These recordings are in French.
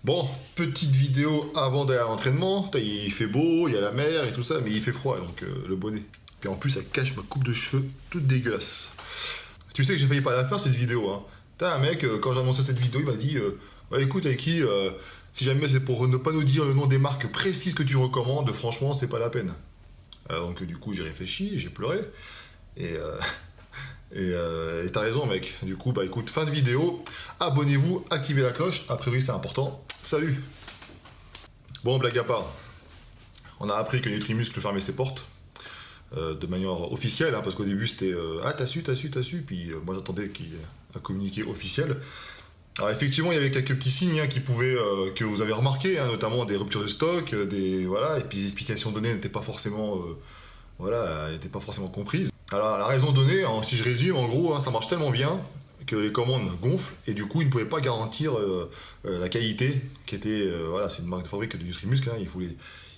Bon, petite vidéo avant d'aller à l'entraînement. Il fait beau, il y a la mer et tout ça, mais il fait froid, donc le bonnet. Puis en plus, ça cache ma coupe de cheveux toute dégueulasse. Tu sais que j'ai failli pas la faire cette vidéo, hein. T'as un mec, quand j'ai annoncé cette vidéo, il m'a dit ouais, écoute, Aiki, si jamais c'est pour ne pas nous dire le nom des marques précises que tu recommandes, franchement, c'est pas la peine. Donc du coup, j'ai réfléchi, j'ai pleuré. Et, et t'as raison, mec. Du coup, bah écoute, fin de vidéo. Abonnez-vous, activez la cloche. A priori, c'est important. Salut. Bon, blague à part. On a appris que Nutrimuscle fermait ses portes. De manière officielle, hein, parce qu'au début c'était ah, t'as su, puis moi j'attendais qu'il y ait un communiqué officiel. Alors effectivement, il y avait quelques petits signes, hein, qui pouvaient, que vous avez remarqué, hein, notamment des ruptures de stock, voilà, et puis les explications données n'étaient pas forcément, voilà, n'étaient pas forcément comprises. Alors la raison donnée, hein, si je résume, en gros, hein, ça marche tellement bien que les commandes gonflent et du coup ils ne pouvaient pas garantir la qualité qui était, voilà, c'est une marque de fabrique de Nutrimuscle, hein,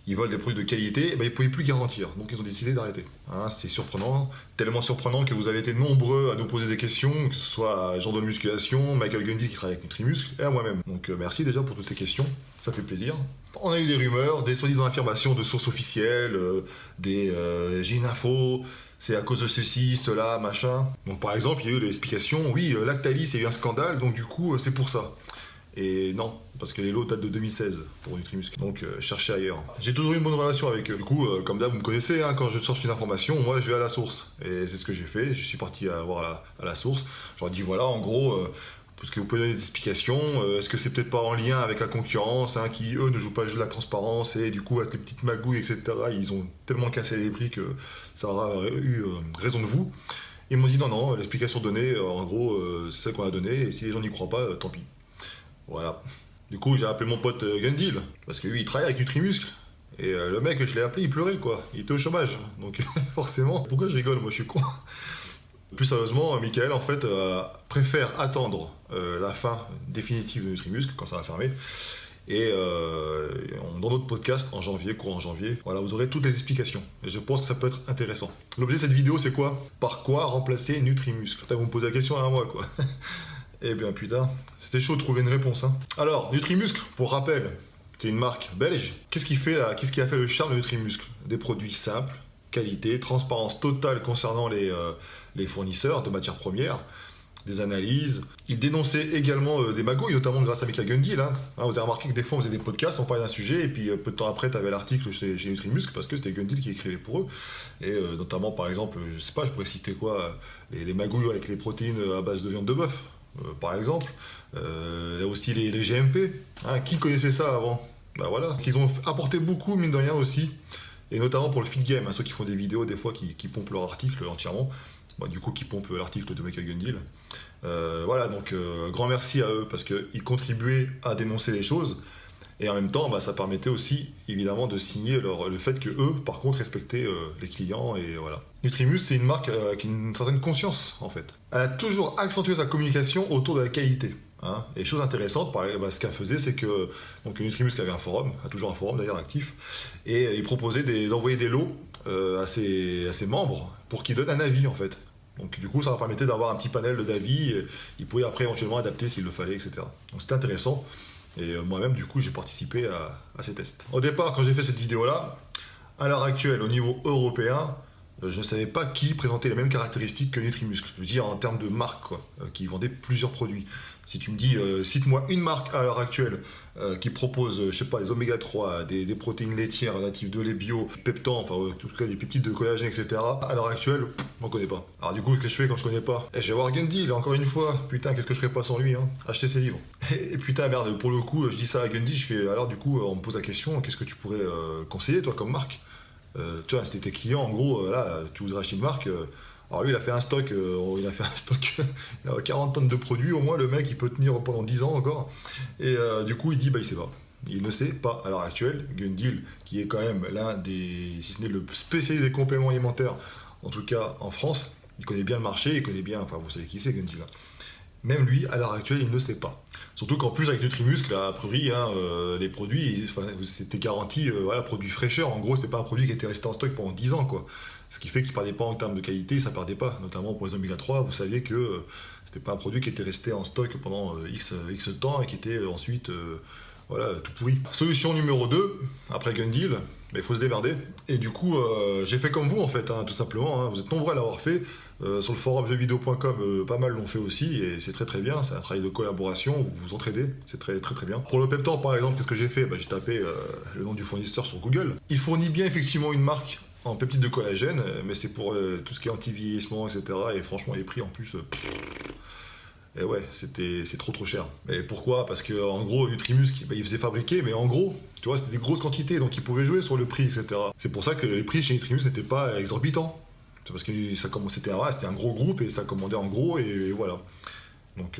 ils veulent des produits de qualité, et ben, ils ne pouvaient plus garantir. Donc ils ont décidé d'arrêter. Hein, c'est surprenant, tellement surprenant que vous avez été nombreux à nous poser des questions, que ce soit à Jean de Musculation, Michael Gundy qui travaille avec Nutrimuscle, et à moi-même. Donc merci déjà pour toutes ces questions, ça fait plaisir. On a eu des rumeurs, des soi-disant affirmations de sources officielles, j'ai une info, c'est à cause de ceci, cela, machin. Donc par exemple, il y a eu l'explication, oui, Lactalis, il y a eu un scandale, donc du coup, c'est pour ça. Et non, parce que les lots datent de 2016 pour Nutrimuscle, donc cherchez ailleurs. J'ai toujours eu une bonne relation avec eux. Du coup, comme d'hab, vous me connaissez, hein, quand je cherche une information, moi je vais à la source. Et c'est ce que j'ai fait, je suis parti à la source. Je leur ai dit voilà, en gros, parce que vous pouvez donner des explications, est-ce que c'est peut-être pas en lien avec la concurrence, hein, qui eux ne jouent pas le jeu de la transparence, et du coup avec les petites magouilles, etc., ils ont tellement cassé les prix que ça aura eu raison de vous. Ils m'ont dit non, l'explication donnée, en gros, c'est celle qu'on a donnée, et si les gens n'y croient pas, tant pis. Voilà. Du coup, j'ai appelé mon pote Gundil, parce que lui, il travaille avec Nutrimuscle. Et le mec, je l'ai appelé, il pleurait, quoi. Il était au chômage. Donc, forcément, pourquoi je rigole? Moi, je suis con. Plus sérieusement, Michael, en fait, préfère attendre la fin définitive de Nutrimuscle, quand ça va fermer. Et dans notre podcast, en janvier, courant janvier, voilà, vous aurez toutes les explications. Et je pense que ça peut être intéressant. L'objet de cette vidéo, c'est quoi? Par quoi remplacer Nutrimuscle? Vous me posez la question à moi, quoi. Eh bien putain, c'était chaud de trouver une réponse, hein. Alors, Nutrimuscle, pour rappel, c'est une marque belge. Qu'est-ce qui a fait le charme de Nutrimuscle? Des produits simples, qualité, transparence totale concernant les fournisseurs de matières premières, des analyses. Il dénonçait également des magouilles, notamment grâce à Michael Gundy, là. Hein, vous avez remarqué que des fois on faisait des podcasts, on parlait d'un sujet, et puis peu de temps après, tu avais l'article chez Nutrimuscle, parce que c'était Gundy qui écrivait pour eux. Et notamment, par exemple, je sais pas, je pourrais citer quoi, les magouilles avec les protéines à base de viande de bœuf. Par exemple, là aussi les GMP, hein, qui connaissait ça avant? Bah voilà, qu'ils ont apporté beaucoup, mine de rien aussi, et notamment pour le feed game, hein, ceux qui font des vidéos des fois qui pompent leur article entièrement, bah, du coup qui pompent l'article de Michael Gundy. Voilà, donc grand merci à eux parce qu'ils contribuaient à dénoncer les choses. Et en même temps, bah, ça permettait aussi, évidemment, de signer le fait que eux, par contre, respectaient les clients, et voilà. Nutrimus, c'est une marque qui a une certaine conscience, en fait. Elle a toujours accentué sa communication autour de la qualité. Hein. Et chose intéressante, ce qu'elle faisait, c'est que donc Nutrimus avait un forum, a toujours un forum d'ailleurs actif, et il proposait d'envoyer des lots à ses membres pour qu'ils donnent un avis, en fait. Donc du coup, ça leur permettait d'avoir un petit panel d'avis, ils pouvaient après éventuellement adapter s'il le fallait, etc. Donc c'était intéressant. Et moi-même, du coup, j'ai participé à ces tests. Au départ, quand j'ai fait cette vidéo-là, à l'heure actuelle, au niveau européen, je ne savais pas qui présentait les mêmes caractéristiques que Nutrimuscle. Je veux dire, en termes de marque, quoi, qui vendait plusieurs produits. Si tu me dis, cite-moi une marque à l'heure actuelle qui propose, je sais pas, des oméga 3, des protéines laitières natives de lait bio, peptans, enfin, en tout cas, des peptides de collagène, etc. À l'heure actuelle, je m'en connais pas. Alors du coup, qu'est-ce que je fais quand je connais pas? Je vais voir Gundy, là, encore une fois. Putain, qu'est-ce que je ferais pas sans lui, hein? Acheter ses livres. Et putain, merde, pour le coup, je dis ça à Gundy, je fais, alors du coup, on me pose la question, qu'est-ce que tu pourrais conseiller, toi, comme marque? Tu vois, c'était tes clients, en gros, là, tu voudrais acheter une marque. Alors lui, il a fait un stock, il a 40 tonnes de produits, au moins, le mec, il peut tenir pendant 10 ans encore. Et du coup, il dit, bah, il sait pas. Il ne sait pas à l'heure actuelle. Gundil, qui est quand même l'un des, si ce n'est le spécialiste des compléments alimentaires, en tout cas en France, il connaît bien le marché, il connaît bien, enfin, vous savez qui c'est, Gundil, là. Même lui, à l'heure actuelle, il ne sait pas. Surtout qu'en plus, avec Nutrimuscle, a priori, hein, les produits, c'était garanti, voilà, produit fraîcheur. En gros, c'est pas un produit qui était resté en stock pendant 10 ans, quoi. Ce qui fait qu'il perdait pas en termes de qualité, ça perdait pas. Notamment pour les oméga 3, vous saviez que c'était pas un produit qui était resté en stock pendant X temps et qui était ensuite Voilà, tout pourri. Solution numéro 2, après Gun Deal, il faut se démerder. Et du coup, j'ai fait comme vous en fait, hein, tout simplement. Hein. Vous êtes nombreux à l'avoir fait. Sur le forum jeuxvideo.com, pas mal l'ont fait aussi. Et c'est très très bien. C'est un travail de collaboration. Vous vous entraidez. C'est très très très bien. Pour le Peptan, par exemple, qu'est-ce que j'ai fait? J'ai tapé le nom du fournisseur sur Google. Il fournit bien effectivement une marque en peptides de collagène, mais c'est pour tout ce qui est anti-vieillissement, etc. Et franchement, les prix en plus. Et ouais, c'est trop cher. Mais pourquoi? Parce que en gros, Nutrimusc, il faisait fabriquer, mais en gros, tu vois, c'était des grosses quantités, donc ils pouvaient jouer sur le prix, etc. C'est pour ça que les prix chez Nutrimusc n'étaient pas exorbitants. C'est parce que c'était un gros groupe et ça commandait en gros, et voilà. Donc,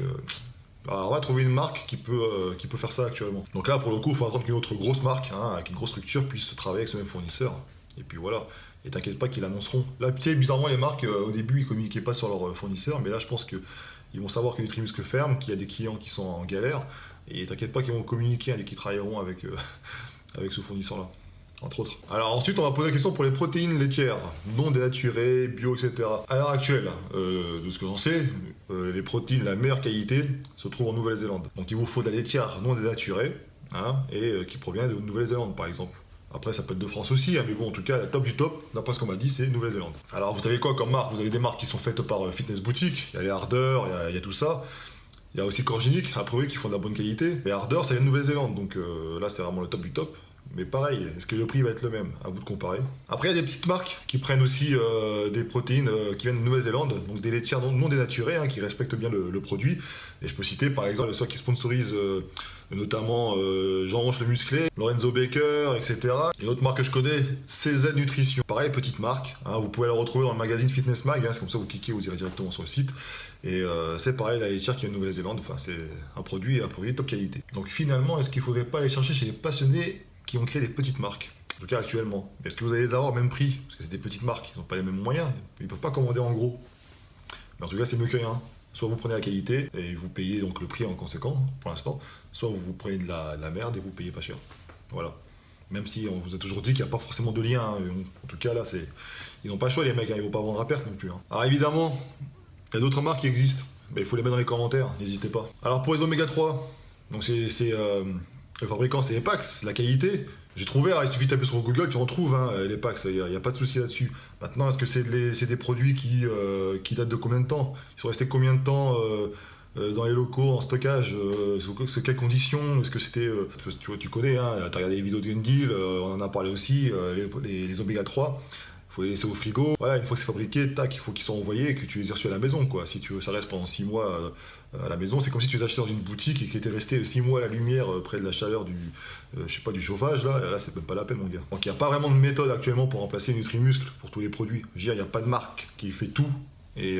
alors on va trouver une marque qui peut faire ça actuellement. Donc là, pour le coup, il faut attendre qu'une autre grosse marque, hein, avec une grosse structure, puisse travailler avec ce même fournisseur. Et puis voilà. Et t'inquiète pas qu'ils l'annonceront. Là, tu sais, bizarrement, les marques, au début, ils communiquaient pas sur leur fournisseur, mais là, je pense que ils vont savoir que Nutrimusc ferme, qu'il y a des clients qui sont en galère, et t'inquiète pas qu'ils vont communiquer et qu'ils travailleront avec, avec ce fournisseur-là, entre autres. Alors ensuite, on va poser la question pour les protéines laitières, non dénaturées, bio, etc. À l'heure actuelle, de ce que j'en sais, les protéines de la meilleure qualité se trouvent en Nouvelle-Zélande. Donc il vous faut de la laitière non dénaturée, hein, et qui provient de Nouvelle-Zélande, par exemple. Après, ça peut être de France aussi, hein, mais bon, en tout cas, la top du top, d'après ce qu'on m'a dit, c'est Nouvelle-Zélande. Alors, vous savez quoi comme marque? Vous avez des marques qui sont faites par Fitness Boutique, il y a les Ardeur, il y a tout ça. Il y a aussi Corginic, a priori, qui font de la bonne qualité. Mais Ardeur, ça vient de Nouvelle-Zélande, donc là, c'est vraiment le top du top. Mais pareil, est-ce que le prix va être le même? À vous de comparer. Après, il y a des petites marques qui prennent aussi des protéines qui viennent de Nouvelle-Zélande, donc des laitières non dénaturées, hein, qui respectent bien le produit. Et je peux citer par exemple ceux qui sponsorisent notamment Jean-Ronche le Musclé, Lorenzo Baker, etc. Et une autre marque que je connais, CZ Nutrition. Pareil, petite marque, hein, vous pouvez la retrouver dans le magazine Fitness Mag, hein, c'est comme ça vous cliquez, vous irez directement sur le site. Et c'est pareil, la laitière qui vient de Nouvelle-Zélande, enfin c'est un produit top qualité. Donc finalement, est-ce qu'il ne faudrait pas aller chercher chez les passionnés qui ont créé des petites marques, en tout cas actuellement? Est-ce que vous allez les avoir au même prix? Parce que c'est des petites marques, ils n'ont pas les mêmes moyens, ils ne peuvent pas commander en gros. Mais en tout cas, c'est mieux que rien. Soit vous prenez la qualité et vous payez donc le prix en conséquent pour l'instant, soit vous prenez de la merde et vous payez pas cher. Voilà. Même si on vous a toujours dit qu'il n'y a pas forcément de lien. Hein. En tout cas, là, ils n'ont pas le choix, les mecs, hein. Ils ne vont pas vendre à perte non plus. Hein. Alors évidemment, il y a d'autres marques qui existent. Il faut les mettre dans les commentaires, n'hésitez pas. Alors pour les oméga 3, donc le fabricant, c'est Epax, la qualité. J'ai trouvé, il suffit de taper sur Google, tu en trouves, hein, les Epax, il n'y a pas de souci là-dessus. Maintenant, est-ce que c'est des produits qui datent de combien de temps? Ils sont restés combien de temps dans les locaux, en stockage, sous quelles conditions? Est-ce que c'était... tu connais, hein, tu as regardé les vidéos de Gun Deal, on en a parlé aussi, les oméga 3. Il faut les laisser au frigo. Voilà, une fois que c'est fabriqué, tac, il faut qu'ils soient envoyés et que tu les aies reçus à la maison, quoi. Si tu veux, ça reste pendant 6 mois à la maison, c'est comme si tu les achetais dans une boutique et qu'ils étaient restés 6 mois à la lumière près de la chaleur du chauffage, là c'est même pas la peine, mon gars. Donc il n'y a pas vraiment de méthode actuellement pour remplacer Nutrimuscle pour tous les produits. Je veux dire, il n'y a pas de marque qui fait tout et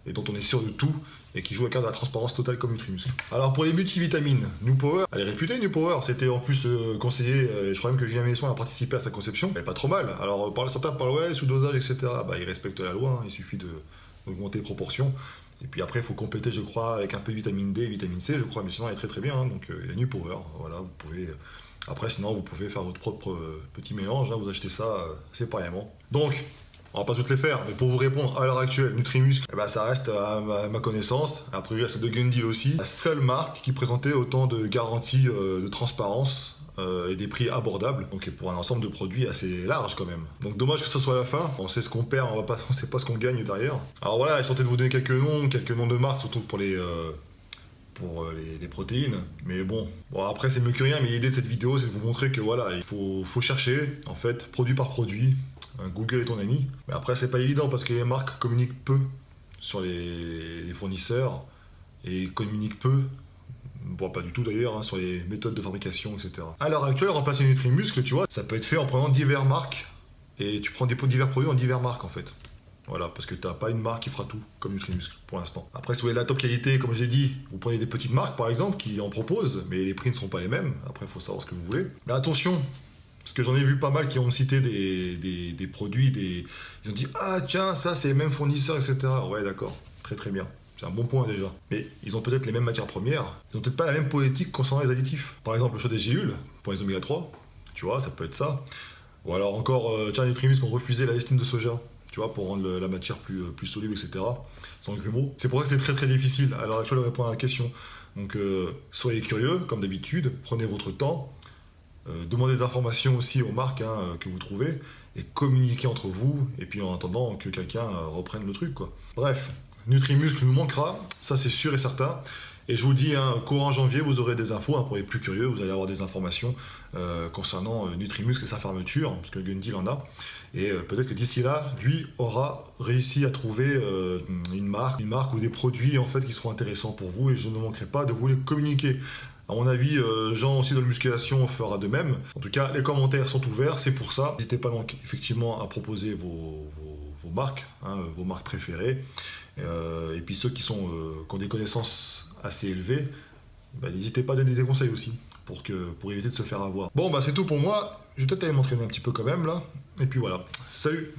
dont on est sûr de tout et qui joue la carte de la transparence totale comme Nutrimuscle. Alors pour les multivitamines, New Power, elle est réputée New Power, c'était en plus conseillé, je crois même que Julien Messon a participé à sa conception, mais pas trop mal. Alors certains parlent ouais, sous-dosage, etc. Ils respectent la loi, hein, il suffit d'augmenter les proportions. Et puis après, il faut compléter, je crois, avec un peu de vitamine D et vitamine C, je crois, mais sinon elle est très très bien, hein, donc il y a New Power, voilà, vous pouvez... Après, sinon, vous pouvez faire votre propre petit mélange, hein, vous achetez ça séparément. Donc, on va pas toutes les faire, mais pour vous répondre, à l'heure actuelle, Nutrimuscle, ça reste à ma connaissance, a priori à celle de Gun Deal aussi, la seule marque qui présentait autant de garanties de transparence et des prix abordables, donc pour un ensemble de produits assez large quand même. Donc dommage que ce soit la fin, on sait ce qu'on perd, on sait pas ce qu'on gagne derrière. Alors voilà, je tentais de vous donner quelques noms de marques, surtout pour les protéines, mais bon après c'est mieux que rien, mais l'idée de cette vidéo c'est de vous montrer que voilà, il faut chercher en fait produit par produit. Google est ton ami, mais après c'est pas évident parce que les marques communiquent peu sur les fournisseurs et communiquent peu, bon pas du tout d'ailleurs, hein, sur les méthodes de fabrication, etc. À l'heure actuelle, remplacer Nutrimuscle, tu vois, ça peut être fait en prenant diverses marques et tu prends divers produits en diverses marques en fait. Voilà, parce que t'as pas une marque qui fera tout, comme Nutrimuscle, pour l'instant. Après, si vous voulez de la top qualité, comme j'ai dit, vous prenez des petites marques, par exemple, qui en proposent, mais les prix ne seront pas les mêmes. Après, il faut savoir ce que vous voulez. Mais attention, parce que j'en ai vu pas mal qui ont cité des produits, ils ont dit « Ah, tiens, ça, c'est les mêmes fournisseurs, etc. » Ouais, d'accord, très très bien. C'est un bon point déjà. Mais ils ont peut-être les mêmes matières premières, ils ont peut-être pas la même politique concernant les additifs. Par exemple, le choix des gélules, pour les oméga 3, tu vois, ça peut être ça. Ou alors encore, tiens, Nutrimuscle ont refusé la lestine de soja. Tu vois, pour rendre la matière plus soluble, etc. Sans grumeaux. C'est pour ça que c'est très très difficile à l'heure actuelle de répondre à la question. Donc soyez curieux, comme d'habitude, prenez votre temps, demandez des informations aussi aux marques que vous trouvez, et communiquez entre vous, et puis en attendant que quelqu'un reprenne le truc, quoi. Bref, Nutrimuscle nous manquera, ça c'est sûr et certain. Et je vous dis, courant janvier, vous aurez des infos, pour les plus curieux, vous allez avoir des informations concernant Nutrimuscle et sa fermeture, parce que Gundy en a. Et peut-être que d'ici là, lui aura réussi à trouver une marque ou des produits en fait qui seront intéressants pour vous, et je ne manquerai pas de vous les communiquer. À mon avis, Jean aussi dans la musculation fera de même. En tout cas, les commentaires sont ouverts, c'est pour ça. N'hésitez pas donc effectivement à proposer vos marques, vos marques préférées. Et puis ceux qui ont des connaissances assez élevées, n'hésitez pas à donner des conseils aussi pour éviter de se faire avoir. Bon, c'est tout pour moi. Je vais peut-être aller m'entraîner un petit peu quand même là. Et puis voilà. Salut!